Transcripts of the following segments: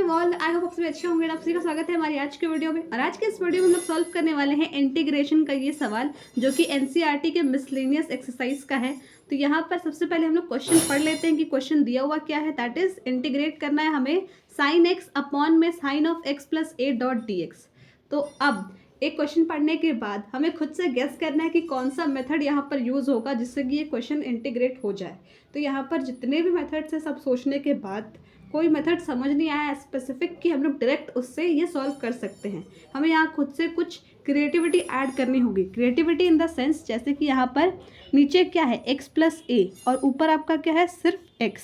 All, I hope आप सभी अच्छे होंगे। आप सभी का स्वागत है हमारी आज के वीडियो में। और आज के इस वीडियो में हम लोग सॉल्व करने वाले हैं इंटीग्रेशन का ये सवाल, जो कि एनसीईआरटी के मिसलेनियस एक्सरसाइज का है। तो यहाँ पर सबसे पहले हम लोग क्वेश्चन पढ़ लेते हैं कि क्वेश्चन दिया हुआ क्या है। दैट इज इंटीग्रेट करना है हमें साइन एक्स अपॉन में sine of x plus a dot d x. तो अब एक क्वेश्चन पढ़ने के बाद हमें खुद से गेस करना है कि कौन सा मेथड यहाँ पर यूज़ होगा जिससे कि ये क्वेश्चन इंटीग्रेट हो जाए। तो यहाँ पर जितने भी मेथड्स हैं सब सोचने के बाद कोई मेथड समझ नहीं आया स्पेसिफिक कि हम लोग डायरेक्ट उससे ये सॉल्व कर सकते हैं। हमें यहाँ खुद से कुछ क्रिएटिविटी ऐड करनी होगी। क्रिएटिविटी इन द सेंस जैसे कि यहाँ पर नीचे क्या है x प्लस ए और ऊपर आपका क्या है सिर्फ x।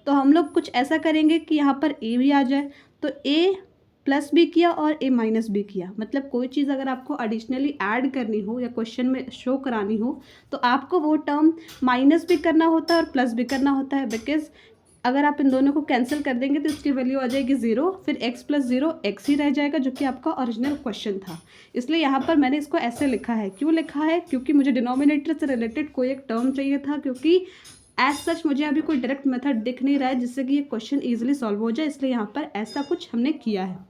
तो हम लोग कुछ ऐसा करेंगे कि यहाँ पर a भी आ जाए। तो a प्लस भी किया और a माइनस भी किया, मतलब कोई चीज़ अगर आपको एडिशनली ऐड करनी हो या क्वेश्चन में शो करानी हो तो आपको वो टर्म माइनस भी करना होता है और प्लस भी करना होता है। बिकॉज अगर आप इन दोनों को कैंसिल कर देंगे तो इसकी वैल्यू आ जाएगी 0, फिर x प्लस 0 x ही रह जाएगा, जो कि आपका ओरिजिनल क्वेश्चन था। इसलिए यहाँ पर मैंने इसको ऐसे लिखा है। क्यों लिखा है? क्योंकि मुझे डिनोमिनेटर से रिलेटेड कोई एक टर्म चाहिए था, क्योंकि एज सच मुझे अभी कोई डायरेक्ट मेथड दिख नहीं रहा है जिससे कि ये क्वेश्चन ईजिली सॉल्व हो जाए, इसलिए यहाँ पर ऐसा कुछ हमने किया है।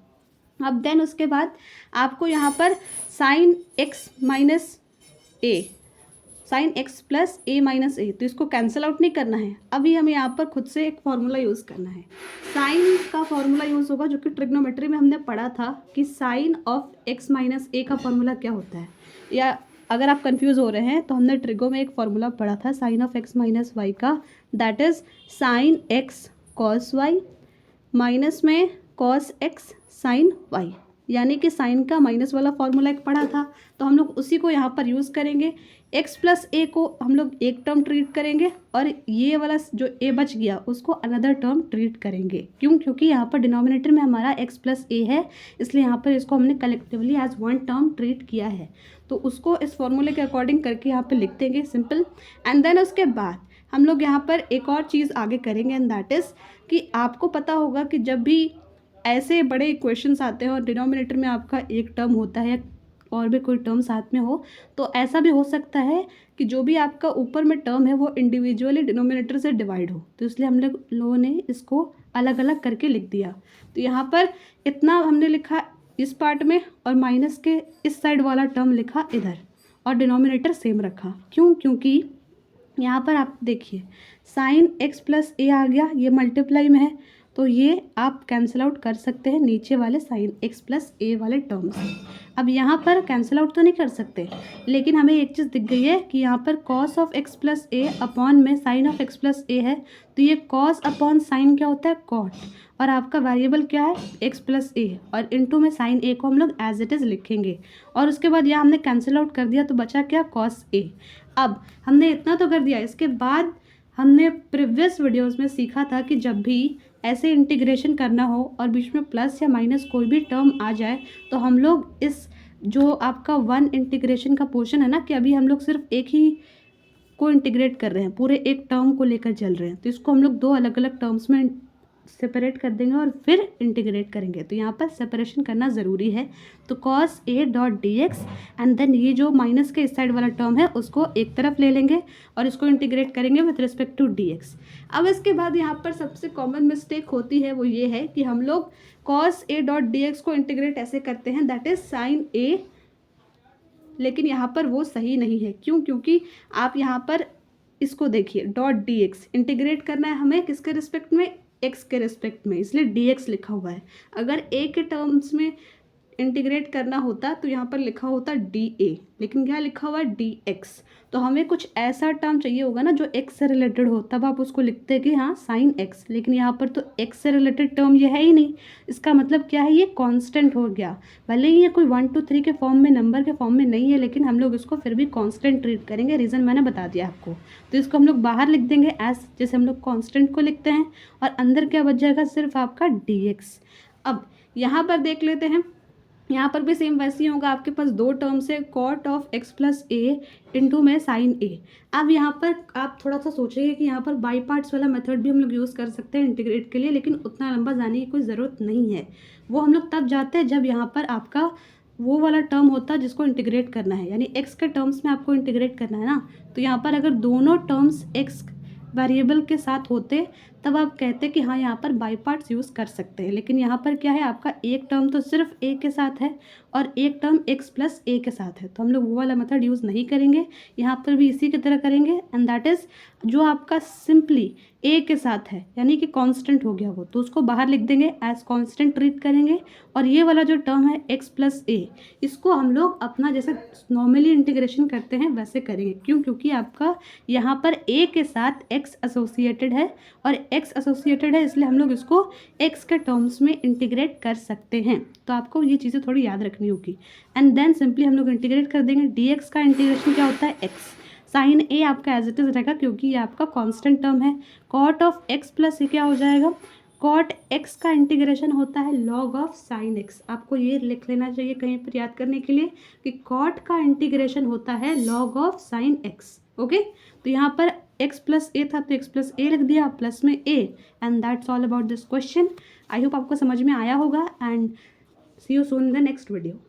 अब देन उसके बाद आपको यहाँ पर साइन एक्स माइनस ए, साइन एक्स प्लस ए माइनस ए, तो इसको कैंसिल आउट नहीं करना है। अभी हमें यहाँ पर खुद से एक फार्मूला यूज़ करना है। साइन का फार्मूला यूज़ होगा जो कि ट्रिग्नोमेट्री में हमने पढ़ा था कि साइन ऑफ एक्स माइनस ए का फार्मूला क्या होता है। या अगर आप कंफ्यूज हो रहे हैं तो हमने ट्रिगो में एक फार्मूला पढ़ा था sine of x minus y का, that is sine x cos y minus में कॉस एक्स साइन वाई, यानी कि साइन का माइनस वाला फार्मूला एक पढ़ा था, तो हम लोग उसी को यहाँ पर यूज़ करेंगे। x प्लस ए को हम लोग एक टर्म ट्रीट करेंगे और ये वाला जो a बच गया उसको अनदर टर्म ट्रीट करेंगे। क्यों? क्योंकि यहाँ पर डिनोमिनेटर में हमारा x प्लस ए है, इसलिए यहाँ पर इसको हमने collectively as one term treat किया है। तो उसको इस फॉर्मूले के अकॉर्डिंग करके यहाँ पर लिख देंगे सिंपल। एंड देन उसके बाद हम लोग यहाँ पर एक और चीज़ आगे करेंगे, एंड दैट इज़ कि आपको पता होगा कि जब भी ऐसे बड़े इक्वेशंस आते हैं और डिनोमिनेटर में आपका एक टर्म होता है और भी कोई टर्म साथ में हो, तो ऐसा भी हो सकता है कि जो भी आपका ऊपर में टर्म है वो इंडिविजुअली डिनोमिनेटर से डिवाइड हो। तो इसलिए हम लोगों ने इसको अलग अलग करके लिख दिया। तो यहाँ पर इतना हमने लिखा इस पार्ट में और माइनस के इस साइड वाला टर्म लिखा इधर और डिनोमिनेटर सेम रखा। क्यों? क्योंकि यहाँ पर आप देखिए साइन एक्स प्लस ए आ गया, ये मल्टीप्लाई में है, तो ये आप कैंसिल आउट कर सकते हैं नीचे वाले साइन एक्स प्लस ए वाले टर्म से। अब यहाँ पर कैंसिल आउट तो नहीं कर सकते, लेकिन हमें एक चीज़ दिख गई है कि यहाँ पर cos of x plus A upon में साइन ऑफ एक्स प्लस ए है, तो ये कॉस अपॉन साइन क्या होता है? कॉट, और आपका वेरिएबल क्या है? एक्स प्लस ए, और इनटू में साइन ए को हम लोग एज इट इज़ लिखेंगे। और उसके बाद यहाँ हमने कैंसिल आउट कर दिया तो बचा क्या? Cos A. अब हमने इतना तो कर दिया। इसके बाद हमने प्रीवियस वीडियोज़ में सीखा था कि जब भी ऐसे इंटीग्रेशन करना हो और बीच में प्लस या माइनस कोई भी टर्म आ जाए तो हम लोग इस जो आपका वन इंटीग्रेशन का पोर्शन है ना, कि अभी हम लोग सिर्फ एक ही को इंटीग्रेट कर रहे हैं, पूरे एक टर्म को लेकर चल रहे हैं, तो इसको हम लोग दो अलग अलग टर्म्स में सेपरेट कर देंगे और फिर इंटीग्रेट करेंगे। तो यहाँ पर सेपरेशन करना ज़रूरी है। तो cos a dot d x and then ये जो माइनस के इस साइड वाला टर्म है उसको एक तरफ ले लेंगे और इसको इंटीग्रेट करेंगे with respect to D X. अब इसके बाद यहाँ पर सबसे कॉमन मिस्टेक होती है वो ये है कि हम लोग cos a dot d x को इंटीग्रेट ऐसे करते हैं, दैट इज़ साइन ए, लेकिन यहाँ पर वो सही नहीं है। क्यों? क्योंकि आप यहाँ पर इसको देखिए, डॉट डी एक्स इंटीग्रेट करना है हमें किसके रिस्पेक्ट में? एक्स के रिस्पेक्ट में, इसलिए डी एक्स लिखा हुआ है। अगर ए के टर्म्स में इंटीग्रेट करना होता तो यहाँ पर लिखा होता डी ए, लेकिन क्या लिखा हुआ है? D x. तो हमें कुछ ऐसा टर्म चाहिए होगा ना जो एक्स से रिलेटेड हो, तब आप उसको लिखते हैं कि हाँ साइन एक्स, लेकिन यहाँ पर तो एक्स से रिलेटेड टर्म ये है ही नहीं। इसका मतलब क्या है? ये कांस्टेंट हो गया। भले ही ये कोई 1 2 3 के फॉर्म में, नंबर के फॉर्म में नहीं है, लेकिन हम लोग इसको फिर भी कांस्टेंट ट्रीट करेंगे। रीज़न मैंने बता दिया आपको। तो इसको हम लोग बाहर लिख देंगे एज जैसे हम लोग कांस्टेंट को लिखते हैं, और अंदर क्या बच जाएगा? सिर्फ आपका डी एक्स। अब यहाँ पर देख लेते हैं, यहाँ पर भी सेम वैसे ही होगा। आपके पास दो टर्म्स है, cot of x plus A into में साइन ए। अब यहाँ पर आप थोड़ा सा सोचेंगे कि यहाँ पर बाई पार्ट्स वाला मेथड भी हम लोग यूज़ कर सकते हैं इंटीग्रेट के लिए, लेकिन उतना लंबा जाने की कोई ज़रूरत नहीं है। वो हम लोग तब जाते हैं जब यहाँ पर आपका वो वाला टर्म होता है जिसको इंटीग्रेट करना है, यानी एक्स के टर्म्स में आपको इंटीग्रेट करना है ना। तो यहाँ पर अगर दोनों टर्म्स एक्स वेरिएबल के साथ होते तब आप कहते हैं कि हाँ यहाँ पर बाई पार्ट्स यूज़ कर सकते हैं। लेकिन यहाँ पर क्या है, आपका एक टर्म तो सिर्फ ए के साथ है और एक टर्म एक्स प्लस ए के साथ है, तो हम लोग वो वाला मेथड यूज़ नहीं करेंगे। यहाँ पर भी इसी की तरह करेंगे, एंड दैट इज़ जो आपका सिंपली ए के साथ है यानी कि कांस्टेंट हो गया वो, तो उसको बाहर लिख देंगे, एज कांस्टेंट ट्रीट करेंगे। और ये वाला जो टर्म है एक्स प्लस ए, इसको हम लोग अपना जैसे नॉर्मली इंटीग्रेशन करते हैं वैसे करेंगे। क्यों? क्योंकि आपका यहाँ पर ए के साथ एक्स एसोसिएटेड है और एक्स एसोसिएटेड है, इसलिए हम लोग इसको एक्स के टर्म्स में इंटीग्रेट कर सकते हैं। तो आपको ये चीज़ें थोड़ी याद रखनी होगी। एंड देन सिंपली हम लोग इंटीग्रेट कर देंगे। डी एक्स का इंटीग्रेशन क्या होता है, एक्स साइन ए आपका एज इट इज़ रहेगा क्योंकि ये आपका कांस्टेंट टर्म है। कॉट ऑफ एक्स प्लस ए क्या हो जाएगा, कॉट एक्स का इंटीग्रेशन होता है लॉग ऑफ साइन एक्स। आपको ये लिख लेना चाहिए कहीं पर याद करने के लिए कि कॉट का इंटीग्रेशन होता है log of sine x. Okay, तो यहाँ पर एक्स प्लस ए था तो एक्स प्लस ए लिख दिया प्लस में A, and that's all about this question. I hope आपको समझ में आया होगा, and see you soon in the next video.